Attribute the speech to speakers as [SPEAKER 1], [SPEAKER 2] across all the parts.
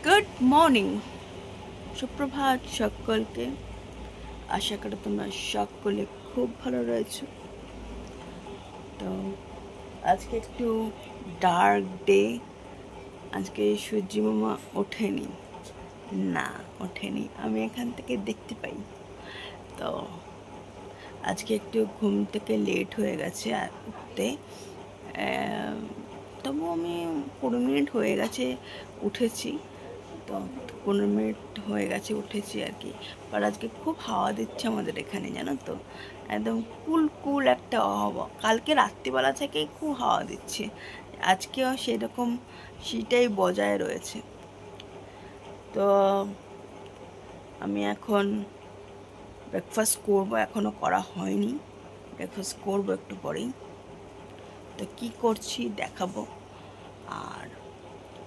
[SPEAKER 1] Good morning, সুপ্রভাত সকলকে। আশা করি তোমরা সকলে খুব ভালো রয়েছো। তো আজকে একটু ডার্ক ডে। আজকে সূর্য মামা ওঠেনি, আমি এখান থেকে দেখতে পাই। তো আজকে একটু ঘুম থেকে লেট হয়ে গেছে আর উঠতে। তবু আমি 15 মিনিট হয়ে গেছে উঠেছি। তো 15 মিনিট হয়ে গেছে উঠেছি আর কি। আর আজকে খুব হাওয়া দিচ্ছে আমাদের এখানে, জানো তো, একদম কুল একটা হাওয়া। কালকে রাত্রিবেলা থেকেই খুব হাওয়া দিচ্ছে, আজকেও সেরকম সেটাই বজায় রয়েছে। তো আমি এখন ব্রেকফাস্ট করবো, এখনও করা হয়নি। ব্রেকফাস্ট করবো একটু পরেই। তো কী করছি দেখাবো। আর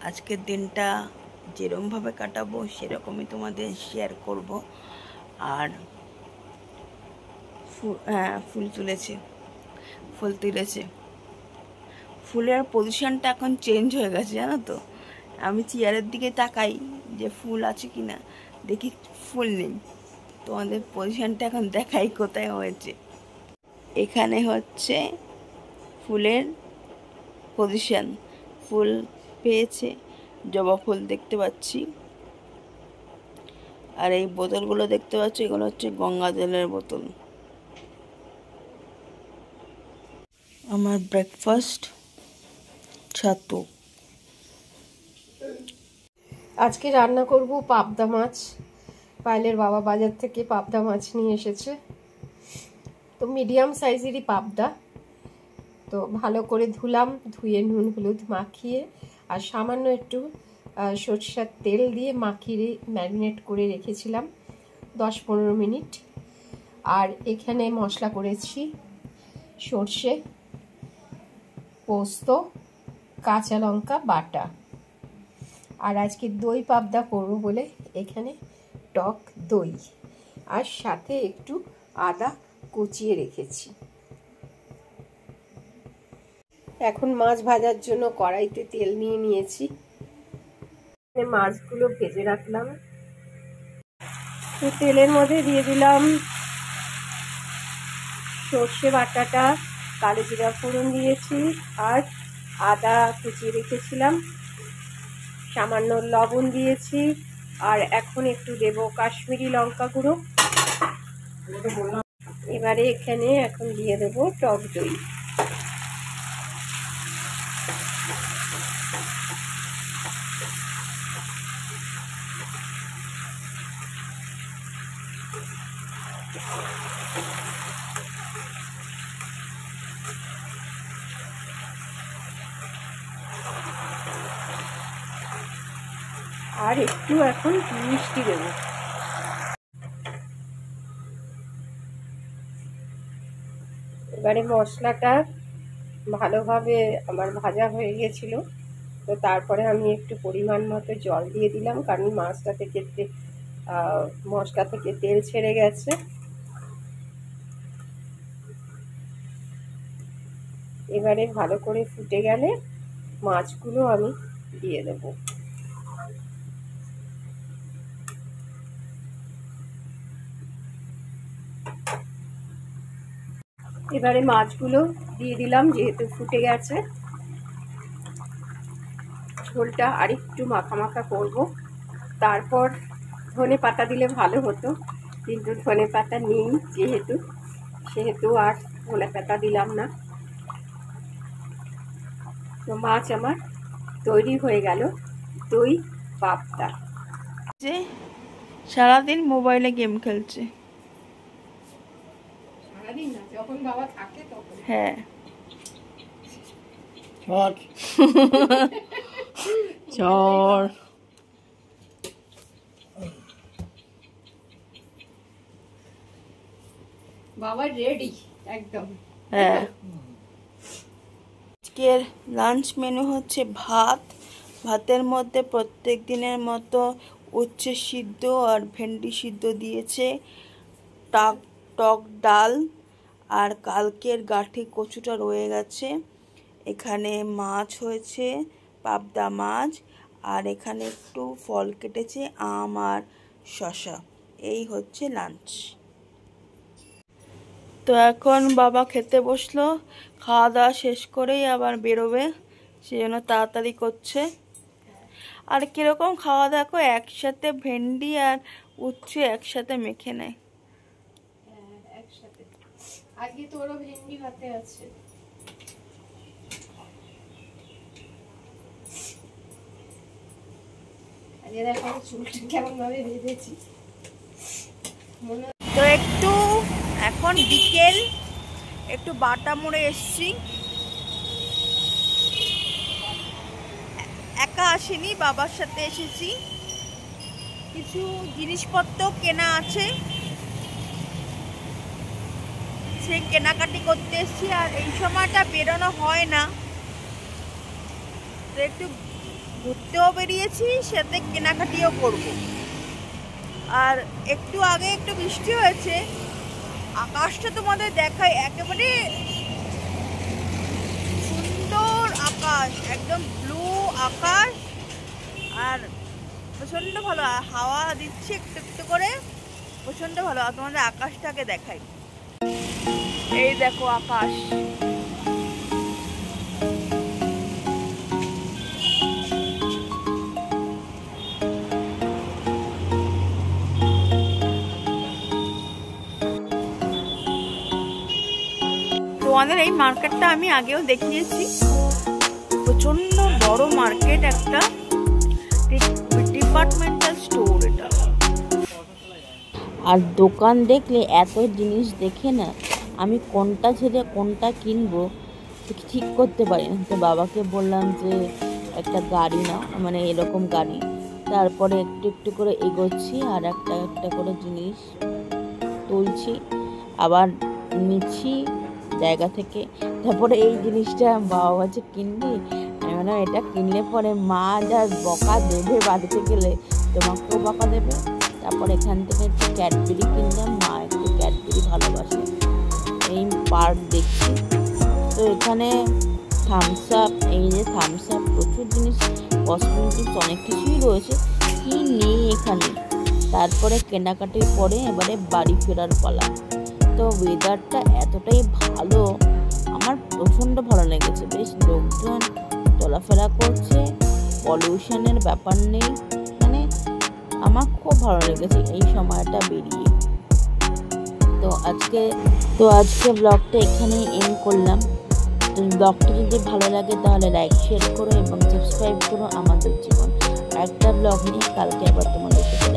[SPEAKER 1] আজকের দিনটা যেরকমভাবে কাটাবো সেরকমই তোমাদের শেয়ার করব। আর ফুল তুলেছে। ফুলের পজিশনটা এখন চেঞ্জ হয়ে গেছে, জানো তো। আমি চেয়ারের দিকে তাকাই যে ফুল আছে কি না, দেখি ফুল নেই। তোমাদের পজিশনটা এখন দেখাই কোথায় হয়েছে। এখানে হচ্ছে ফুলের পজিশন। ফুল পেয়েছে, জবা ফুল দেখতে পাচ্ছি। আর এই বোতলগুলো দেখতে পাচ্ছি, এগুলো হচ্ছে গঙ্গা জলের বোতল। আমার ব্রেকফাস্ট ছাতু।
[SPEAKER 2] আজকে রান্না করব পাবদা মাছ। পায়েলের বাবা বাজার থেকে পাবদা মাছ নিয়ে এসেছে। তো মিডিয়াম সাইজেরই পাবদা। তো ভালো করে ধুলাম, ধুয়ে নুন হলুদ মাখিয়ে আর সামান্য একটু সরষের তেল দিয়ে মাখিয়ে ম্যারিনেট করে রেখেছিলাম 10-15 মিনিট। আর এখানে মশলা করেছি সর্ষে, পোস্ত, কাঁচা লঙ্কা বাটা। আর আজকে দই পাবদা করবো বলে এখানে টক দই আর সাথে একটু আদা কুচিয়ে রেখেছি। এখন মাছ ভাজার জন্য কড়াইতে তেল নিয়ে নিয়েছি। মাছগুলো ভেজে রাখলাম। তো তেলের মধ্যে দিয়ে দিলাম সর্ষে বাটাটা, কালো জিরা ফোড়ন দিয়েছি আর আদা কুচিয়ে রেখেছিলাম, সামান্য লবণ দিয়েছি। আর এখন একটু দেব কাশ্মীরি লঙ্কা গুঁড়ো। এবারে এখানে এখন দিয়ে দেব টক দই। আর একটু এখন মিষ্টি দেব। এবারে মশলাটা ভালোভাবে আমার ভাজা হয়ে গেছিল। তো তারপরে আমি একটু পরিমাণ মতো জল দিয়ে দিলাম, কারণ মাছটা থেকে মশলা থেকে তেল ছেড়ে গেছে। এবারে ভালো করে ফুটে গেলে মাছগুলো আমি দিয়ে দেব। এবারে মাছগুলো দিয়ে দিলাম, যেহেতু ফুটে গেছে। ঝোলটা আরেকটু মাখা মাখা করব। তারপর ধনে পাতা দিলে ভালো হতো, কিন্তু ধনে পাতা নেই সেহেতু আর ধনে পাতা দিলাম না। তো মাছ আমার তৈরি হয়ে গেল দই পাবদা।
[SPEAKER 1] যে সারাদিন মোবাইলে গেম খেলছে।
[SPEAKER 2] সারাদিন না, যখন বাবা থাকে তখন।
[SPEAKER 1] হ্যাঁ, চর
[SPEAKER 2] বাবা রেডি একদম।
[SPEAKER 1] হ্যাঁ। আজকের লাঞ্চ মেনু হচ্ছে ভাত। ভাতের মধ্যে প্রত্যেক দিনের মতো উচ্ছে সিদ্ধ আর ভেন্ডি সিদ্ধ দিয়েছে, টক ডাল, আর কালকের গাঠি কচুটা রয়ে গেছে। এখানে মাছ হয়েছে, পাবদা মাছ, আর এখানে একটু ফল কেটেছে, আম আর শসা। এই হচ্ছে লাঞ্চ। তো এখন বাবা খেতে বসলো, খাওয়া দাওয়া শেষ করেই আবার বেরোবে, সেজন্য তাড়াতাড়ি করছে। আর কিরকম খাওয়া দেখো, একসাথে ভেন্ডি আর উচ্ছে একসাথে মেখে নেয়।
[SPEAKER 2] একসাথে আজকে তোরও ভেন্ডি ভাতে আছে। আজকে দেখো চুলটা কেমন ভাবে বেঁধেছি।
[SPEAKER 1] তো একটু এখন বিকেল, একটু বাটা মোড়ে এসছি। একা আসিনি, বাবার সাথে এসেছি। কিছু জিনিসপত্র কেনা আছে, সেই কেনাকাটি করতে এসছি। আর এই সময়টা বেরোনো হয় না, তো একটু ঘুরতেও বেরিয়েছি, সাথে কেনাকাটিও করব। আর একটু আগে একটু বৃষ্টি হয়েছে, আকাশটা তোমাদের দেখায়, একেবারে সুন্দর আকাশ, একদম ব্লু আকাশ। আর প্রচণ্ড ভালো হাওয়া দিচ্ছে একটু একটু করে, প্রচণ্ড ভালো। আর তোমাদের আকাশটাকে দেখাই, এই দেখো আকাশ। তোমাদের এই মার্কেটটা আমি আগেও দেখিয়েছি, প্রচন্ড বড় মার্কেট, একটা ডিপার্টমেন্টাল স্টোর এটা।
[SPEAKER 3] আর দোকান দেখলে এত জিনিস দেখে না আমি কোনটা ছেড়ে কোনটা কিনবো ঠিক করতে পারি না। তো বাবাকে বললাম যে একটা গাড়ি নাও, মানে এরকম গাড়ি। তারপরে একটু একটু করে এগোচ্ছি আর একটা একটা করে জিনিস তুলছি, আবার নিচ্ছি জায়গা থেকে। তারপরে এই জিনিসটা বাবা বলছে কিনবি, আমি বললাম এটা কিনলে পরে মা যা বকা দেবে বাড়িতে গেলে, তোমাকেও বকা দেবে। তারপর এখান থেকে একটু ক্যাডবেরি কিনলাম, মা একটু ক্যাডবেরি ভালোবাসে। এই পার্ক দেখছি, তো এখানে থামস আপ, এই যে থামস আপ, প্রচুর জিনিস, কসমেটিক্স, অনেক কিছুই রয়েছে, কি নেই এখানে। তারপরে কেনাকাটির পরে এবারে বাড়ি ফেরার পালা। তো ওয়েদারটা এতটাই ভালো, আমার প্রচণ্ড ভালো লেগেছে। বেশ লোকজন চলাফেরা করছে, পলিউশনের ব্যাপার নেই, মানে আমার খুব ভালো লেগেছে এই সময়টা বেরিয়ে। তো আজকে ব্লগটা এখানেই এন্ড করলাম। তো ব্লগটা যদি ভালো লাগে তাহলে লাইক শেয়ার করো এবং সাবস্ক্রাইব করো আমাদের জীবন। একটা ব্লগ নিয়ে কালকে আবার তোমাদের সাথে